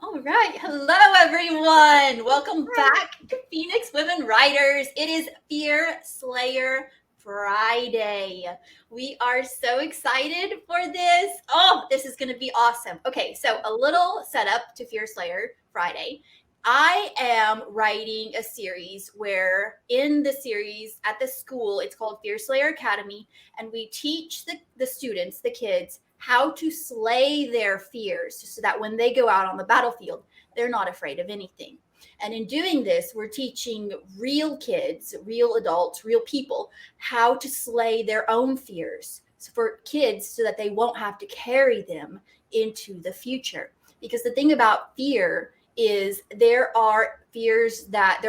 All right. Hello, everyone. Welcome back to Phoenix Women Writers. It is Fear Slayer Friday. We are so excited for this. Oh, this is going to be awesome. Okay, so a little setup to Fear Slayer Friday. I am writing a series where, in the series at the school, it's called Fear Slayer Academy, and we teach the students, the kids, how to slay their fears so that when they go out on the battlefield, they're not afraid of anything. And in doing this, we're teaching real kids, real adults, real people how to slay their own fears for kids so that they won't have to carry them into the future. Because the thing about fear is there are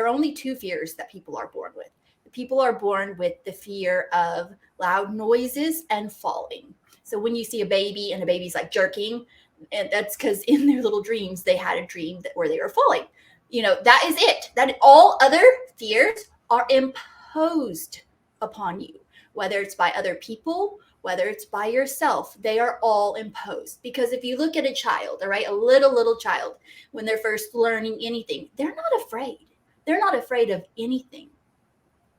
only two fears that people are born with. People are born with the fear of loud noises and falling. So when you see a baby and a baby's like jerking, and that's because in their little dreams they had a dream where they were falling. That is it. That all other fears are imposed upon you, whether it's by other people, whether it's by yourself. They are all imposed. Because if you look at a child, all right, a little child, when they're first learning anything, they're not afraid. They're not afraid of anything.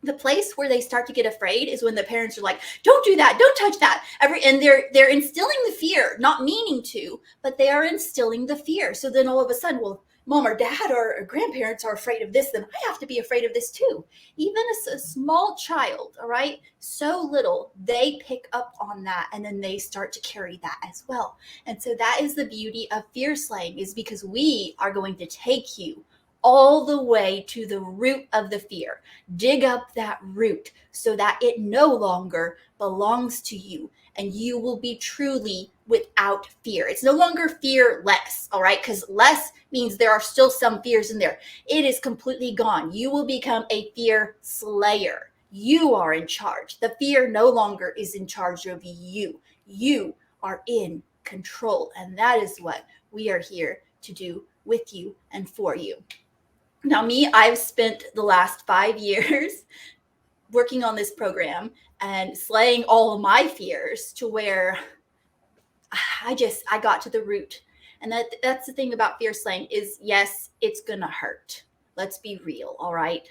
The place where they start to get afraid is when the parents are like, don't do that, don't touch that. And they're instilling the fear, not meaning to, but they are instilling the fear. So then all of a sudden, well, mom or dad or grandparents are afraid of this, then I have to be afraid of this too. Even a small child, all right, so little, they pick up on that and then they start to carry that as well. And so that is the beauty of fear slaying, is because we are going to take you all the way to the root of the fear. Dig up that root so that it no longer belongs to you and you will be truly without fear. It's no longer fearless, all right? Because less means there are still some fears in there. It is completely gone. You will become a fear slayer. You are in charge. The fear no longer is in charge of you. You are in control. And that is what we are here to do with you and for you. Now, I've spent the last 5 years working on this program and slaying all of my fears to where I got to the root. And that's the thing about fear slaying is, yes, it's going to hurt. Let's be real, all right?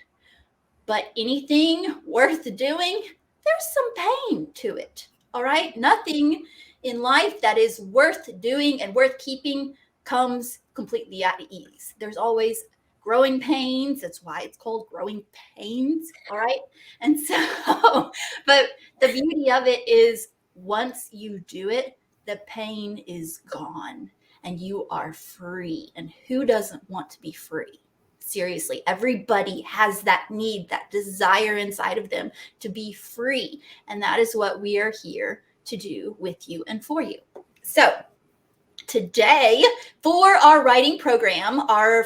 But anything worth doing, there's some pain to it, all right? Nothing in life that is worth doing and worth keeping comes completely at ease. There's always growing pains. That's why it's called growing pains. All right. And so, but the beauty of it is once you do it, the pain is gone and you are free. And who doesn't want to be free? Seriously, everybody has that need, that desire inside of them to be free. And that is what we are here to do with you and for you. So, today, for our writing program, our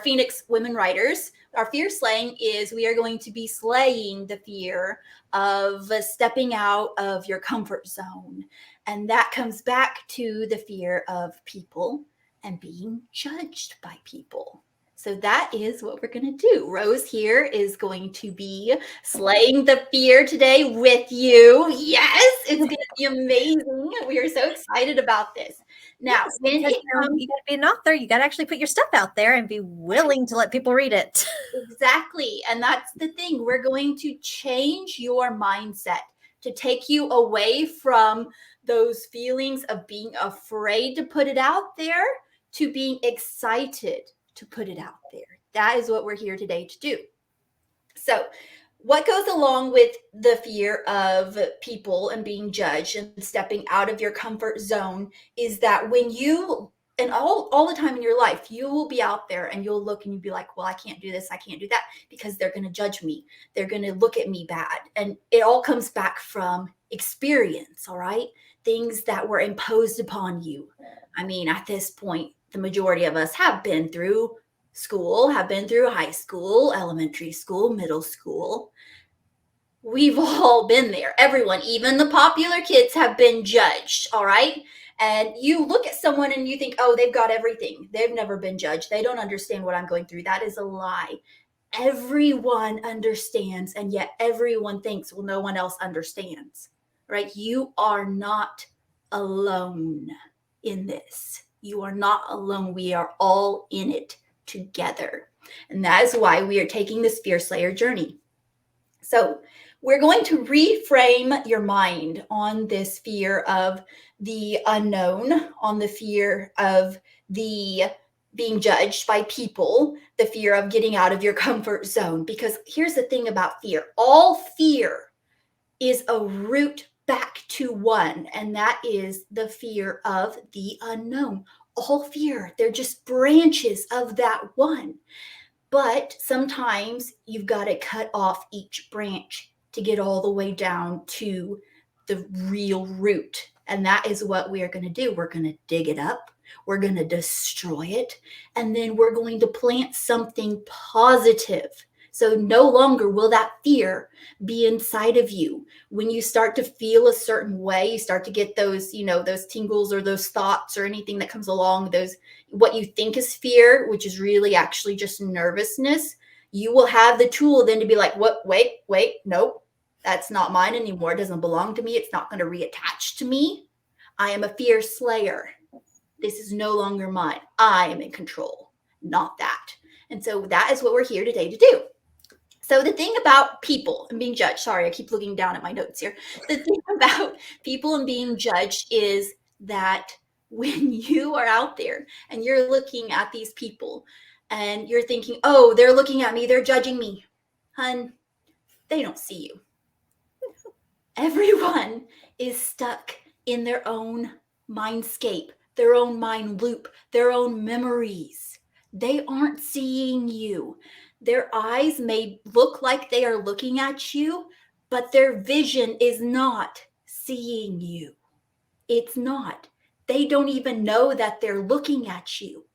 Phoenix Women Writers, our fear slaying is we are going to be slaying the fear of stepping out of your comfort zone. And that comes back to the fear of people and being judged by people. So that is what we're going to do. Rose here is going to be slaying the fear today with you. Yes, it's going to be amazing. We are so excited about this. Now, yes, when you got to be an author, you got to actually put your stuff out there and be willing to let people read it. Exactly. And that's the thing. We're going to change your mindset to take you away from those feelings of being afraid to put it out there to being excited to put it out there. That is what we're here today to do. So, what goes along with the fear of people and being judged and stepping out of your comfort zone is that when you, and all the time in your life, you will be out there and you'll look and you'll be like, well, I can't do this, I can't do that, because they're going to judge me. They're going to look at me bad. And it all comes back from experience, all right? Things that were imposed upon you. I mean, at this point, the majority of us have been through school, have been through high school, elementary school, middle school. We've all been there. Everyone, even the popular kids, have been judged, all right? And you look at someone and you think, oh, they've got everything. They've never been judged. They don't understand what I'm going through. That is a lie. Everyone understands, and yet everyone thinks, well, no one else understands, right? You are not alone in this. You are not alone. We are all in it together. And that is why we are taking this Fear Slayer journey. So we're going to reframe your mind on this fear of the unknown, on the fear of the being judged by people, the fear of getting out of your comfort zone. Because here's the thing about fear. All fear is a root back to one, and that is the fear of the unknown. All fear, they're just branches of that one. But sometimes you've got to cut off each branch to get all the way down to the real root. And that is what we are going to do. We're going to dig it up. We're going to destroy it. And then we're going to plant something positive. So no longer will that fear be inside of you. When you start to feel a certain way, you start to get those, those tingles or those thoughts or anything that comes along, those what you think is fear, which is really actually just nervousness. You will have the tool then to be like, what? Wait, nope, that's not mine anymore. It doesn't belong to me. It's not going to reattach to me. I am a fear slayer. This is no longer mine. I am in control, not that. And so that is what we're here today to do. So the thing about people and being judged, sorry, I keep looking down at my notes here. The thing about people and being judged is that when you are out there and you're looking at these people and you're thinking, oh, they're looking at me, they're judging me. Hun, they don't see you. Everyone is stuck in their own mindscape, their own mind loop, their own memories. They aren't seeing you. Their eyes may look like they are looking at you, but their vision is not seeing you. It's not. They don't even know that they're looking at you.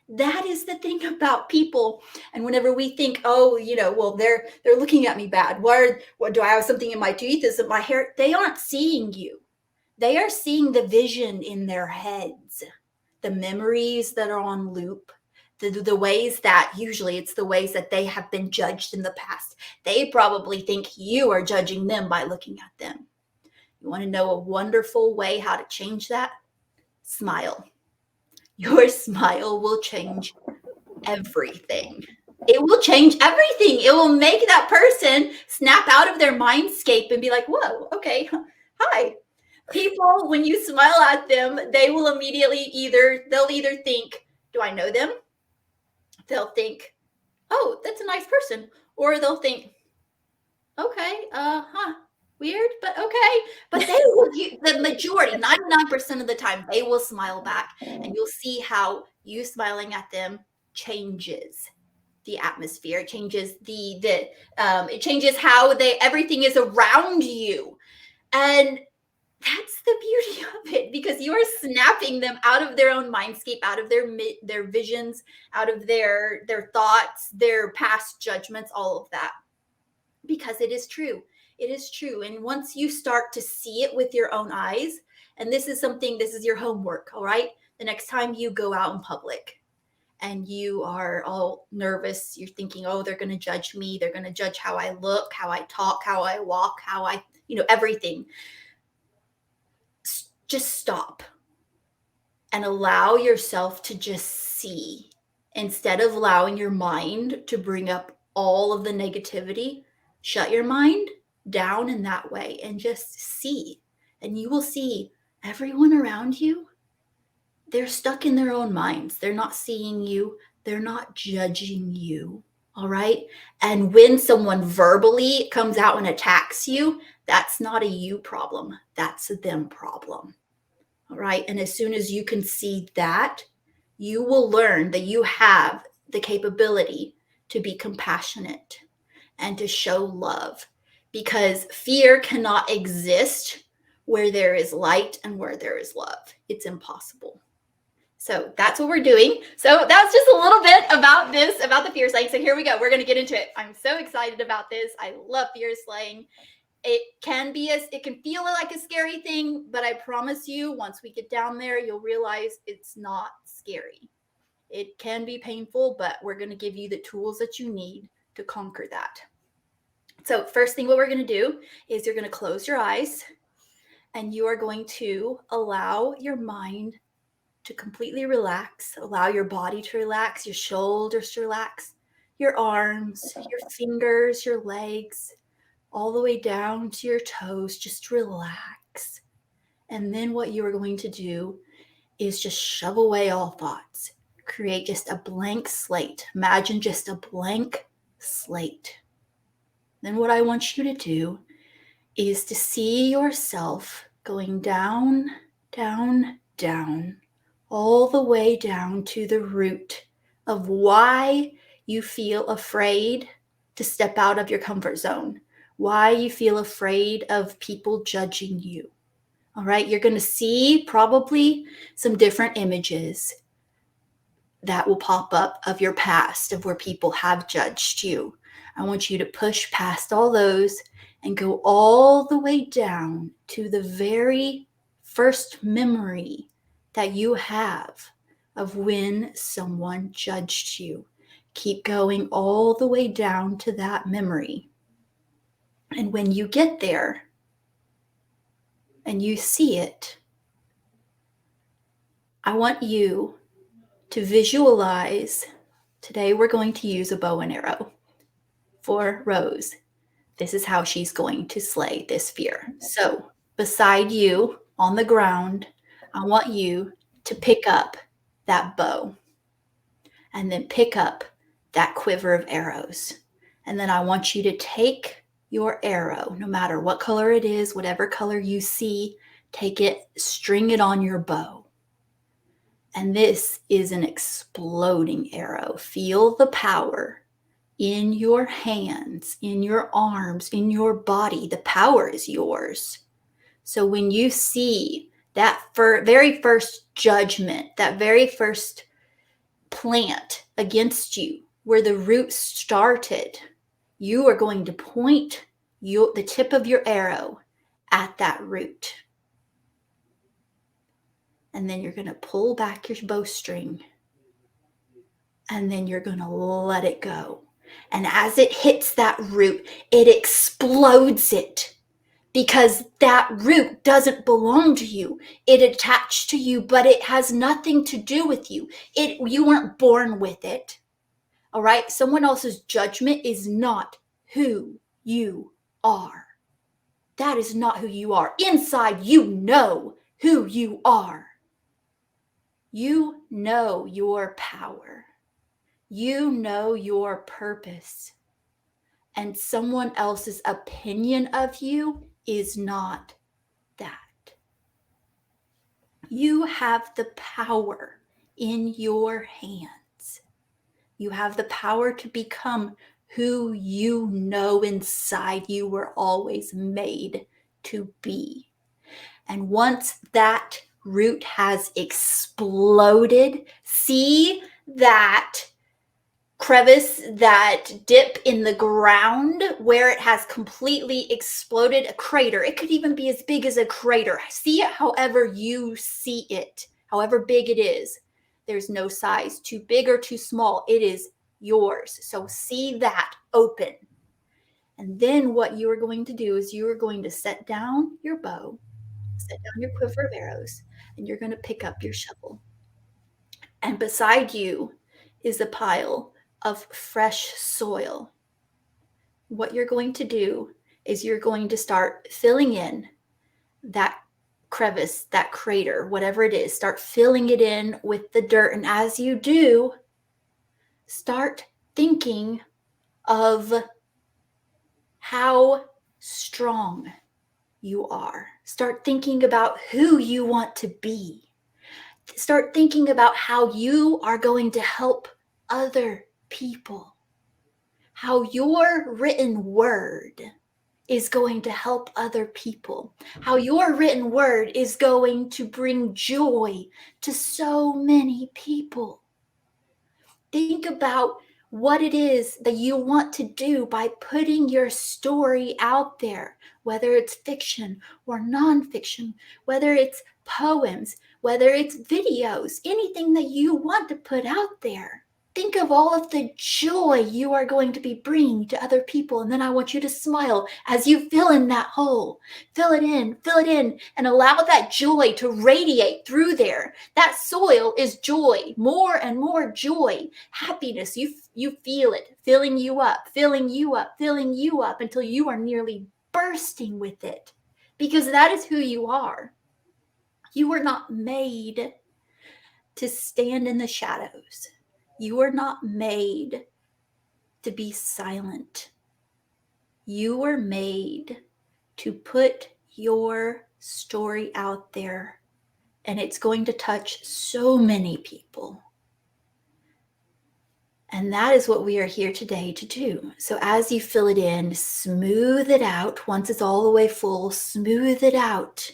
That is the thing about people. And whenever we think, oh, well, they're looking at me bad. What do I have something in my teeth? Is it my hair? They aren't seeing you. They are seeing the vision in their heads, the memories that are on loop. The ways that usually it's the ways that they have been judged in the past. They probably think you are judging them by looking at them. You want to know a wonderful way how to change that? Smile. Your smile will change everything. It will change everything. It will make that person snap out of their mindscape and be like, whoa, okay, hi. People, when you smile at them, they will immediately they'll either think, do I know them? They'll think, oh, that's a nice person. Or they'll think, okay, weird, but okay. But they will, the majority, 99% of the time, they will smile back. And you'll see how you smiling at them changes the atmosphere. It changes it changes how everything is around you. And that's the beauty of it, because you are snapping them out of their own mindscape, out of their visions, out of their thoughts, their past judgments, all of that. Because it is true. It is true. And once you start to see it with your own eyes, and this is your homework, all right? The next time you go out in public and you are all nervous, you're thinking, oh, they're going to judge me. They're going to judge how I look, how I talk, how I walk, how I, everything. Just stop and allow yourself to just see, instead of allowing your mind to bring up all of the negativity. Shut your mind down in that way and just see. And you will see everyone around you, they're stuck in their own minds. They're not seeing you. They're not judging you. All right. And when someone verbally comes out and attacks you, that's not a you problem. That's a them problem. All right. And as soon as you can see that, you will learn that you have the capability to be compassionate and to show love, because fear cannot exist where there is light and where there is love. It's impossible. So that's what we're doing. So that's just a little bit about the fear slaying. So here we go. We're going to get into it. I'm so excited about this. I love fear slaying. It can feel like a scary thing, but I promise you, once we get down there, you'll realize it's not scary. It can be painful, but we're going to give you the tools that you need to conquer that. So first thing what we're going to do is you're going to close your eyes and you are going to allow your mind to completely relax. Allow your body to relax, your shoulders to relax, your arms, your fingers, your legs, all the way down to your toes. Just relax. And then what you are going to do is just shove away all thoughts. Create just a blank slate. Imagine just a blank slate. Then what I want you to do is to see yourself going down, down, down, all the way down to the root of why you feel afraid to step out of your comfort zone, why you feel afraid of people judging you. All right, you're going to see probably some different images that will pop up of your past, of where people have judged you. I want you to push past all those and go all the way down to the very first memory that you have of when someone judged you. Keep going all the way down to that memory. And when you get there and you see it, I want you to visualize. Today we're going to use a bow and arrow for Rose. This is how she's going to slay this fear. So beside you on the ground, I want you to pick up that bow and then pick up that quiver of arrows. And then I want you to take your arrow, no matter what color it is, whatever color you see, take it, string it on your bow. And this is an exploding arrow. Feel the power in your hands, in your arms, in your body. The power is yours. So when you see that very first judgment, that very first plant against you, where the root started, you are going to point the tip of your arrow at that root. And then you're going to pull back your bowstring. And then you're going to let it go. And as it hits that root, it explodes it. Because that root doesn't belong to you. It attached to you, but it has nothing to do with you. You weren't born with it. All right? Someone else's judgment is not who you are. That is not who you are. Inside, you know who you are. You know your power. You know your purpose. And someone else's opinion of you is not that. You have the power in your hands. You have the power to become who you know inside you were always made to be. And once that root has exploded, see that crevice, that dip in the ground where it has completely exploded, a crater. It could even be as big as a crater. See it however you see it, however big it is. There's no size too big or too small. It is yours. So see that open. And then what you are going to do is you are going to set down your bow, set down your quiver of arrows, and you're going to pick up your shovel. And beside you is a pile of fresh soil. What you're going to do is you're going to start filling in that crevice, that crater, whatever it is. Start filling it in with the dirt. And as you do, start thinking of how strong you are. Start thinking about who you want to be. Start thinking about how you are going to help other people. How your written word is going to help other people. How your written word is going to bring joy to so many people. Think about what it is that you want to do by putting your story out there, whether it's fiction or nonfiction, whether it's poems, whether it's videos, anything that you want to put out there. think of all of the joy you are going to be bringing to other people. And then I want you to smile as you fill in that hole. Fill it in, and allow that joy to radiate through there. That soil is joy, more and more joy, happiness. You feel it filling you up until you are nearly bursting with it, because that is who you are. You were not made to stand in the shadows. You are not made to be silent. You were made to put your story out there, and it's going to touch so many people. And that is what we are here today to do. So as you fill it in, smooth it out. Once it's all the way full, smooth it out.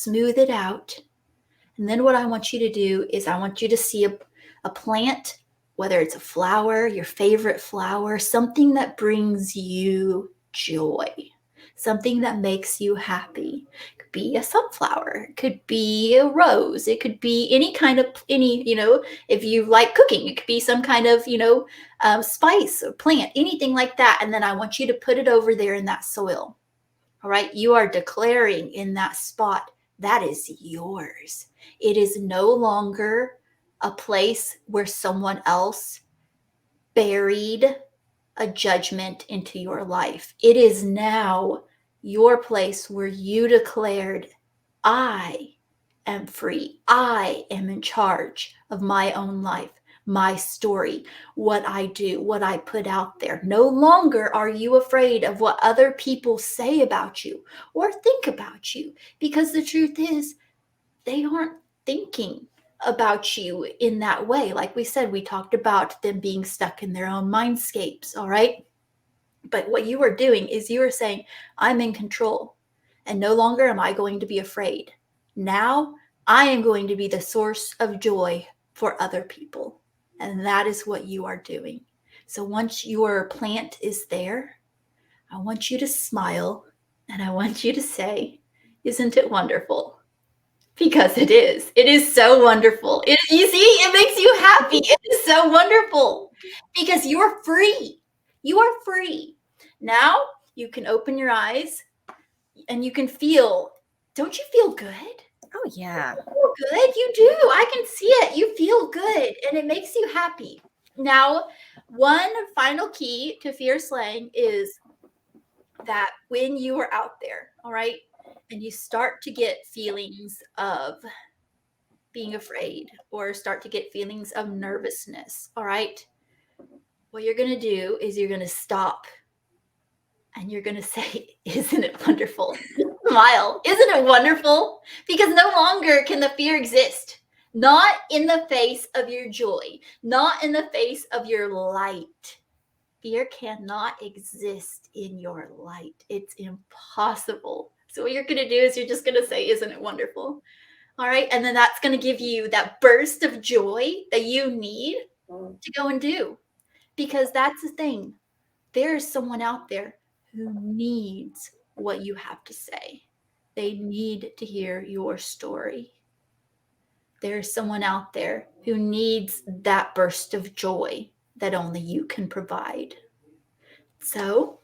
And then what I want you to do is I want you to see a plant, whether it's a flower, your favorite flower, something that brings you joy, something that makes you happy. It could be a sunflower, it could be a rose, it could be any kind of, if you like cooking, it could be some kind of, spice or plant, anything like that. And then I want you to put it over there in that soil. All right. You are declaring in that spot, that is yours. It is no longer a place where someone else buried a judgment into your life. It is now your place where you declared, I am free. I am in charge of my own life, my story, what I do, what I put out there. No longer are you afraid of what other people say about you or think about you, because the truth is, they aren't thinking about you in that way. Like we said, we talked about them being stuck in their own mindscapes, all right? But what you are doing is you are saying, I'm in control, and no longer am I going to be afraid. Now I am going to be the source of joy for other people. And that is what you are doing. So once your plant is there, I want you to smile, and I want you to say, isn't it wonderful? Because it is. It is so wonderful. You see, it makes you happy. It is so wonderful because you're free. You are free. Now you can open your eyes and you can feel. Don't you feel good? Oh, yeah. You feel good? You do. I can see it. You feel good and it makes you happy. Now, one final key to fear slaying is that when you are out there, all right, and you start to get feelings of being afraid or start to get feelings of nervousness, all right, what you're going to do is you're going to stop and you're going to say, isn't it wonderful? Smile. Isn't it wonderful? Because no longer can the fear exist. Not in the face of your joy, not in the face of your light. Fear cannot exist in your light. It's impossible. So what you're going to do is you're just going to say, isn't it wonderful? All right. And then that's going to give you that burst of joy that you need to go and do. Because that's the thing. There's someone out there who needs what you have to say. They need to hear your story. There's someone out there who needs that burst of joy that only you can provide. So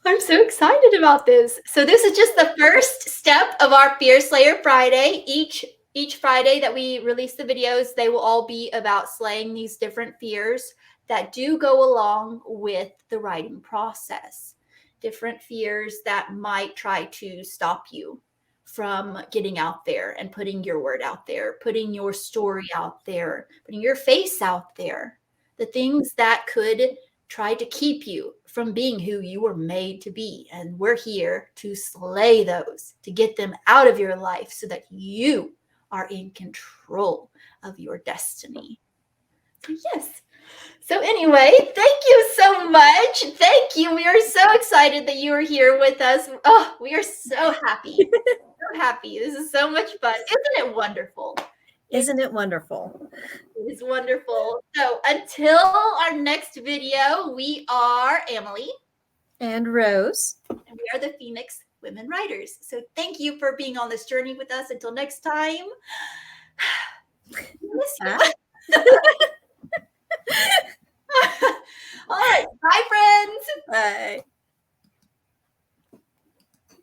I'm so excited about this. So this is just the first step of our Fear Slayer Friday. Each Friday that we release the videos, they will all be about slaying these different fears that do go along with the writing process. Different fears that might try to stop you from getting out there and putting your word out there, putting your story out there, putting your face out there. The things that could try to keep you from being who you were made to be. And we're here to slay those, to get them out of your life so that you are in control of your destiny. So yes. So anyway, thank you so much. Thank you. We are so excited that you are here with us. Oh, we are so happy. So happy. This is so much fun. Isn't it wonderful? Isn't it wonderful? It is wonderful. So until our next video, we are Emily. And Rose. And we are the Phoenix Women Writers. So thank you for being on this journey with us. Until next time. Miss you. All right. Bye, friends. Bye.